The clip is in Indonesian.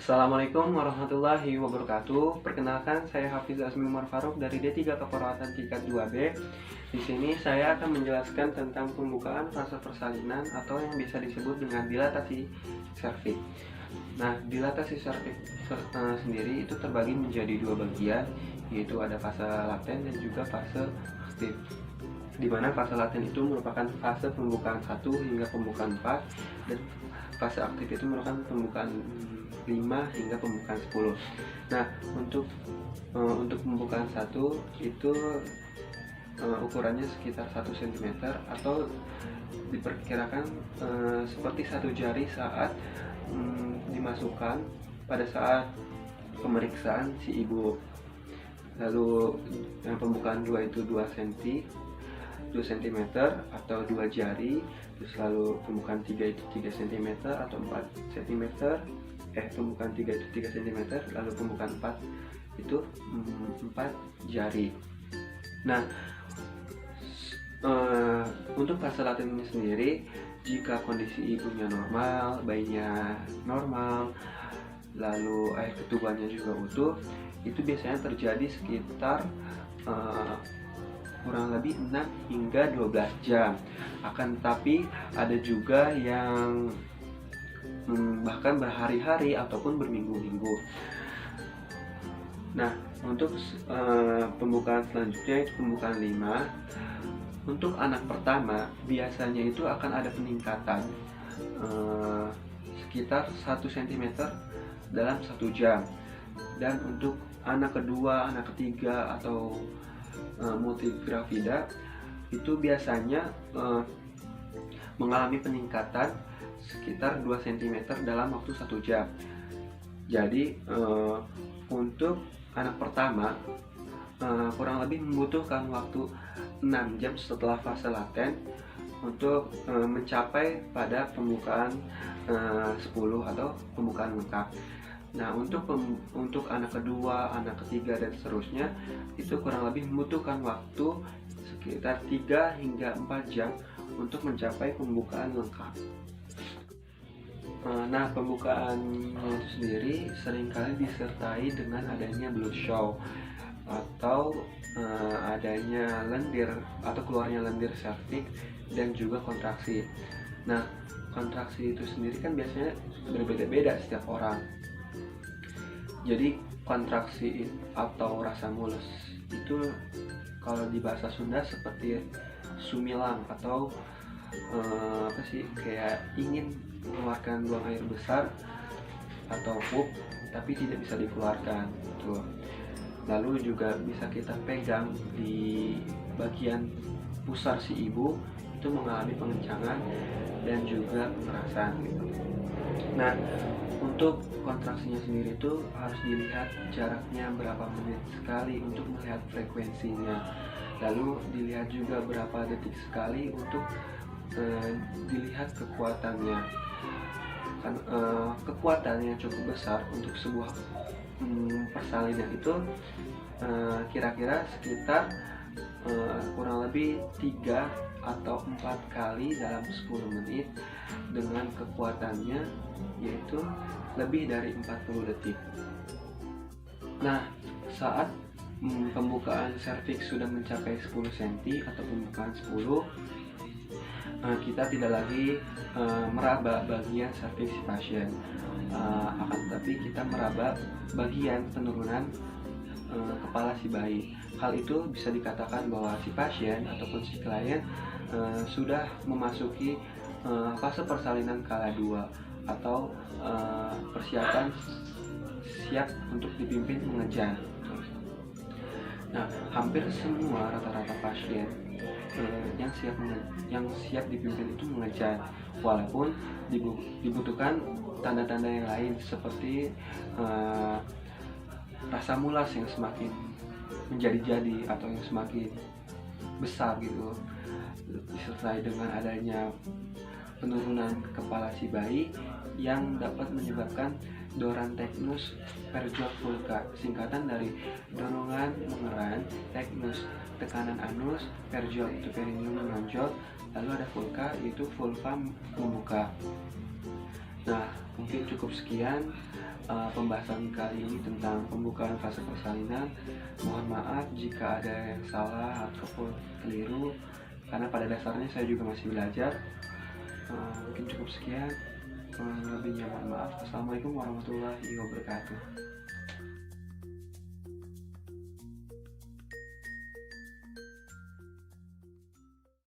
Assalamualaikum warahmatullahi wabarakatuh. Perkenalkan, saya Hafiz Azmi Umar Faruk dari D3 Keperawatan tingkat 2B. Di sini saya akan menjelaskan tentang pembukaan fase persalinan atau yang bisa disebut dengan dilatasi serviks. Nah, dilatasi serviks sendiri itu terbagi menjadi dua bagian, yaitu ada fase laten dan juga fase aktif. Di mana fase laten itu merupakan fase pembukaan 1 hingga pembukaan 4, dan fase aktif itu merupakan pembukaan 5 hingga pembukaan 10. Nah, untuk pembukaan 1 itu ukurannya sekitar 1 cm atau diperkirakan seperti satu jari saat dimasukkan pada saat pemeriksaan si ibu. Lalu yang pembukaan 2 itu 2 cm atau 2 jari. Terus lalu pembukaan 3 itu 3 cm atau 4 cm. Pembukaan 3 itu 3 cm, lalu pembukaan 4 itu 4 jari. Nah, untuk fase laten ini sendiri, jika kondisi ibunya normal, bayinya normal, lalu air ketubannya juga utuh, itu biasanya terjadi sekitar kurang lebih 6 hingga 12 jam. Akan tetapi ada juga yang bahkan berhari-hari ataupun berminggu-minggu. Nah, untuk pembukaan selanjutnya itu pembukaan 5. Untuk anak pertama biasanya itu akan ada peningkatan sekitar 1 cm dalam 1 jam. Dan untuk anak kedua, anak ketiga atau multigravida itu biasanya mengalami peningkatan sekitar 2 cm dalam waktu 1 jam. Jadi untuk anak pertama kurang lebih membutuhkan waktu 6 jam setelah fase laten untuk mencapai pada pembukaan 10 atau pembukaan lengkap. Nah, untuk anak kedua, anak ketiga dan seterusnya itu kurang lebih membutuhkan waktu sekitar 3 hingga 4 jam untuk mencapai pembukaan lengkap. Nah, pembukaan itu sendiri seringkali disertai dengan adanya blood show atau adanya lendir atau keluarnya lendir serviks dan juga kontraksi. Nah, kontraksi itu sendiri kan biasanya berbeda-beda setiap orang. Jadi kontraksi atau rasa mulus itu kalau di bahasa Sunda seperti sumilang atau kayak ingin mengeluarkan buang air besar atau pup tapi tidak bisa dikeluarkan gitu. Lalu juga bisa kita pegang di bagian pusar si ibu, itu mengalami pengencangan dan juga kekerasan gitu. Nah, untuk kontraksinya sendiri itu harus dilihat jaraknya berapa menit sekali untuk melihat frekuensinya. Lalu dilihat juga berapa detik sekali untuk dilihat kekuatannya. Kan kekuatannya cukup besar untuk sebuah persalinan itu kira-kira sekitar kurang lebih 3 atau 4 kali dalam 10 menit dengan kekuatannya yaitu lebih dari 40 detik. Nah, saat pembukaan serviks sudah mencapai 10 cm atau pembukaan 10, kita tidak lagi meraba bagian serviks si pasien, akan tetapi kita meraba bagian penurunan kepala si bayi. Hal itu bisa dikatakan bahwa si pasien ataupun si klien sudah memasuki fase persalinan kala 2 atau persiapan siap untuk dipimpin mengejar. Nah, hampir semua rata-rata pasien yang siap dipimpin itu mengejar, walaupun dibutuhkan tanda-tanda yang lain seperti rasa mulas yang semakin menjadi-jadi atau yang semakin besar gitu, disertai dengan adanya penurunan kepala si bayi yang dapat menyebabkan doranteknus perjol vulva, singkatan dari dorongan mengeran, teknus tekanan anus, perjol itu perineum menonjol, lalu ada vulva yaitu vulva membuka. Nah, mungkin cukup sekian. pembahasan kali ini tentang pembukaan fase persalinan. Mohon maaf jika ada yang salah ataupun keliru, karena pada dasarnya saya juga masih belajar. Mungkin cukup sekian. Lebihnya mohon maaf. Assalamualaikum warahmatullahi wabarakatuh.